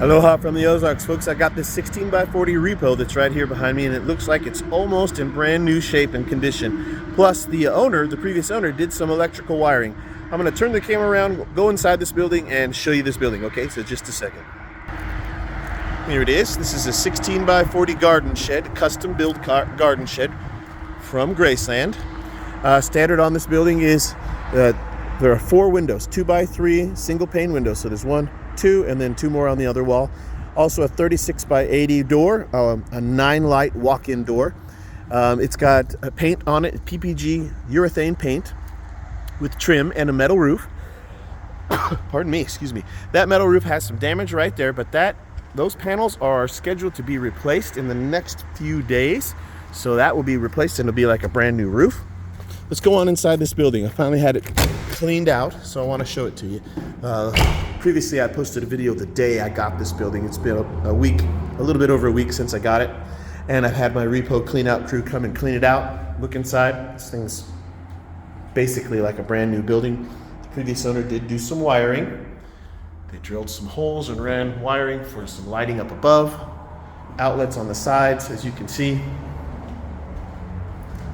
Aloha from the Ozarks, folks. I got this 16 by 40 repo that's right here behind me, and it looks like it's almost in brand new shape and condition. Plus, the previous owner, did some electrical wiring. I'm going to turn the camera around, go inside this building, and show you this building, okay? So just a second. Here it is. This is a 16 by 40 garden shed, custom built garden shed from Graceland. Standard on this building is there are 4 windows, 2 by 3 single pane windows. So there's 1, 2, and then 2 more on the other wall. Also a 36 by 80 door, a 9 light walk-in door. It's got a paint on it, PPG urethane paint with trim and a metal roof. Pardon me, excuse me. That metal roof has some damage right there, but those panels are scheduled to be replaced in the next few days. So that will be replaced and it'll be like a brand new roof. Let's go on inside this building. I finally had it cleaned out, so I want to show it to you. Previously, I posted a video the day I got this building. It's been a week, a little bit over a week since I got it. And I've had my repo clean out crew come and clean it out. Look inside. This thing's basically like a brand new building. The previous owner did do some wiring. They drilled some holes and ran wiring for some lighting up above. Outlets on the sides, as you can see.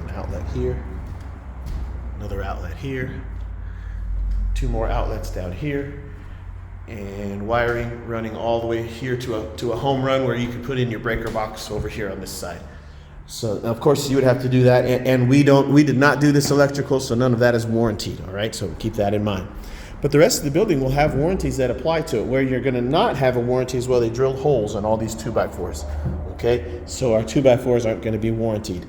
An outlet here. Another outlet here, 2 more outlets down here, and wiring running all the way here to a home run where you can put in your breaker box over here on this side. So of course you would have to do that, and we did not do this electrical, so none of that is warranted. All right, so keep that in mind. But the rest of the building will have warranties that apply to it. Where you're going to not have a warranty is where they drilled holes on all these 2x4s. Okay, so our 2x4s aren't going to be warranted.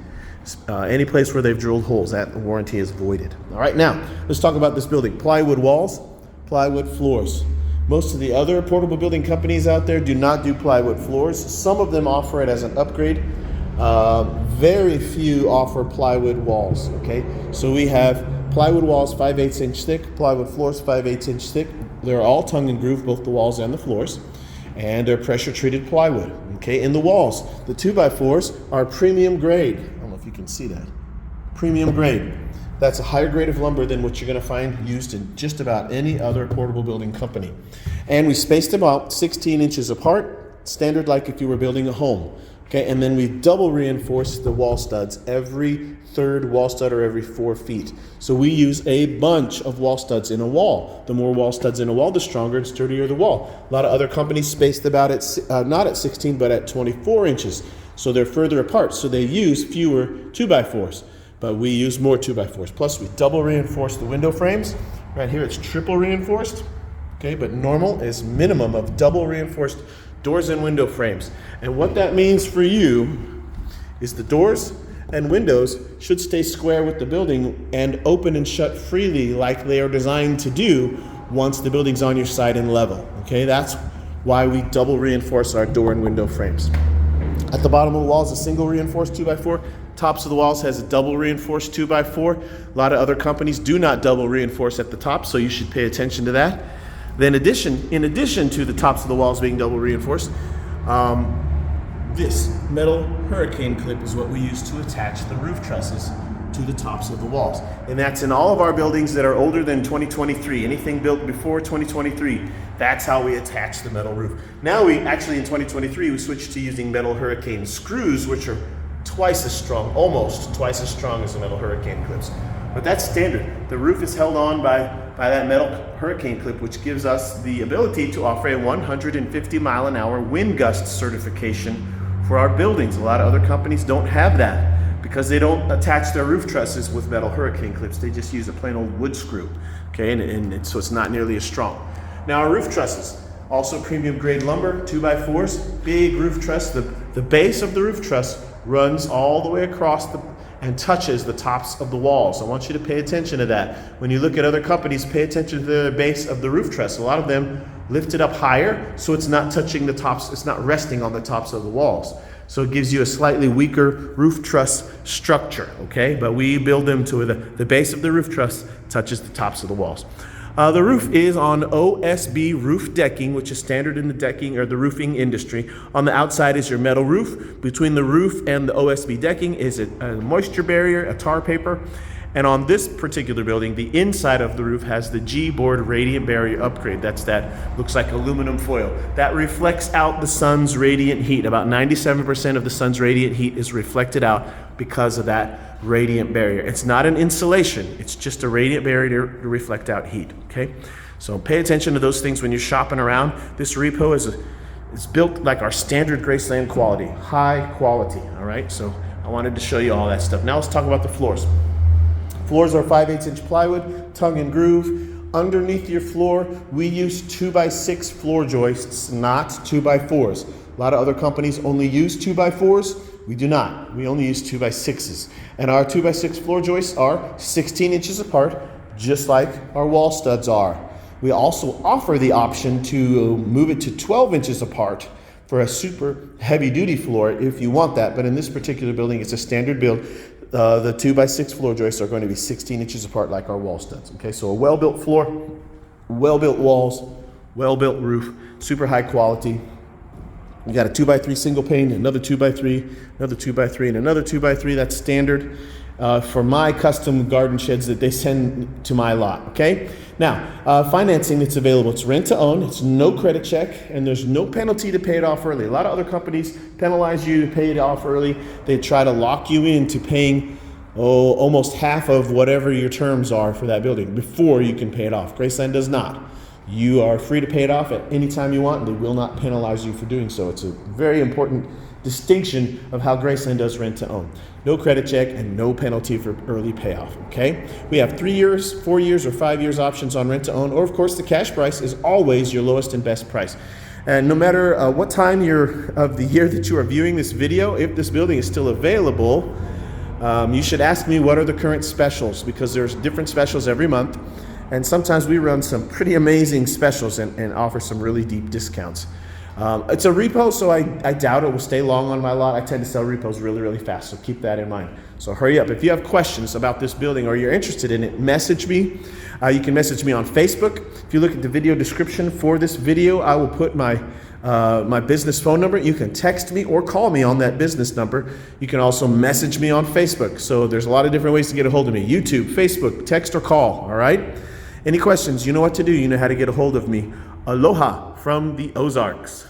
Any place where they've drilled holes, that warranty is voided. All right, now let's talk about this building. Plywood walls, plywood floors. Most of the other portable building companies out there do not do plywood floors. Some of them offer it as an upgrade. Very few offer plywood walls. Okay, so we have plywood walls 5/8 inch thick, plywood floors 5/8 inch thick. They're all tongue and groove, both the walls and the floors, and they're pressure treated plywood. Okay, in the walls, the 2x4s are premium grade. If you can see that. Premium grade. That's a higher grade of lumber than what you're going to find used in just about any other portable building company. And we spaced them out 16 inches apart, standard like if you were building a home. Okay, and then we double reinforced the wall studs every 3rd wall stud or every 4 feet. So we use a bunch of wall studs in a wall. The more wall studs in a wall, the stronger and sturdier the wall. A lot of other companies spaced about not at 16, but at 24 inches. So they're further apart, so they use fewer 2x4s, but we use more 2x4s. Plus, we double reinforce the window frames. Right here, it's triple reinforced, okay, but normal is minimum of double reinforced doors and window frames. And what that means for you is the doors and windows should stay square with the building and open and shut freely like they are designed to do once the building's on your side and level, okay? That's why we double reinforce our door and window frames. At the bottom of the walls, a single reinforced 2x4. Tops of the walls has a double reinforced 2x4. A lot of other companies do not double reinforce at the top, so you should pay attention to that. Then in addition to the tops of the walls being double reinforced, this metal hurricane clip is what we use to attach the roof trusses to the tops of the walls. And that's in all of our buildings that are older than 2023. Anything built before 2023, that's how we attach the metal roof. Now in 2023, we switched to using metal hurricane screws, which are twice as strong, almost twice as strong as the metal hurricane clips. But that's standard. The roof is held on by that metal hurricane clip, which gives us the ability to offer a 150 mile an hour wind gust certification for our buildings. A lot of other companies don't have that, because they don't attach their roof trusses with metal hurricane clips. They just use a plain old wood screw, okay, and so it's not nearly as strong. Now our roof trusses, also premium grade lumber, 2x4s, big roof truss. The base of the roof truss runs all the way across and touches the tops of the walls. I want you to pay attention to that. When you look at other companies, pay attention to the base of the roof truss. A lot of them lift it up higher, so it's not touching the tops, it's not resting on the tops of the walls. So it gives you a slightly weaker roof truss structure, okay? But we build them to the base of the roof truss touches the tops of the walls. The roof is on OSB roof decking, which is standard in the decking or the roofing industry. On the outside is your metal roof. Between the roof and the OSB decking is a moisture barrier, a tar paper, And on this particular building, the inside of the roof has the G-board radiant barrier upgrade. That's that, looks like aluminum foil. That reflects out the sun's radiant heat. About 97% of the sun's radiant heat is reflected out because of that radiant barrier. It's not an insulation, it's just a radiant barrier to reflect out heat, okay? So pay attention to those things when you're shopping around. This repo is built like our standard Graceland quality, high quality, all right? So I wanted to show you all that stuff. Now let's talk about the floors. Floors are 5/8" plywood, tongue and groove. Underneath your floor, we use 2x6 floor joists, not 2x4s. A lot of other companies only use 2x4s. We do not. We only use 2x6s. And our 2x6 floor joists are 16 inches apart, just like our wall studs are. We also offer the option to move it to 12 inches apart for a super heavy duty floor if you want that. But in this particular building, it's a standard build. The 2x6 floor joists are going to be 16 inches apart like our wall studs. Okay, so a well-built floor, well-built walls, well-built roof, super high quality. You got a 2x3 single pane, another 2x3, another 2x3, and another 2x3. That's standard for my custom garden sheds that they send to my lot, okay? Now, financing that's available, it's rent to own, it's no credit check, and there's no penalty to pay it off early. A lot of other companies penalize you to pay it off early. They try to lock you into paying almost half of whatever your terms are for that building before you can pay it off. Graceland does not. You are free to pay it off at any time you want, and they will not penalize you for doing so. It's a very important distinction of how Graceland does rent to own. No credit check and no penalty for early payoff, okay? We have 3 years, 4 years, or 5 years options on rent to own, or of course the cash price is always your lowest and best price. And no matter what time of the year that you are viewing this video, if this building is still available, you should ask me what are the current specials, because there's different specials every month. And sometimes we run some pretty amazing specials and offer some really deep discounts. It's a repo, so I doubt it will stay long on my lot. I tend to sell repos really, really fast, so keep that in mind. So hurry up. If you have questions about this building or you're interested in it, message me. You can message me on Facebook. If you look at the video description for this video, I will put my business phone number. You can text me or call me on that business number. You can also message me on Facebook. So there's a lot of different ways to get a hold of me. YouTube, Facebook, text or call, all right? Any questions, you know what to do. You know how to get a hold of me. Aloha from the Ozarks.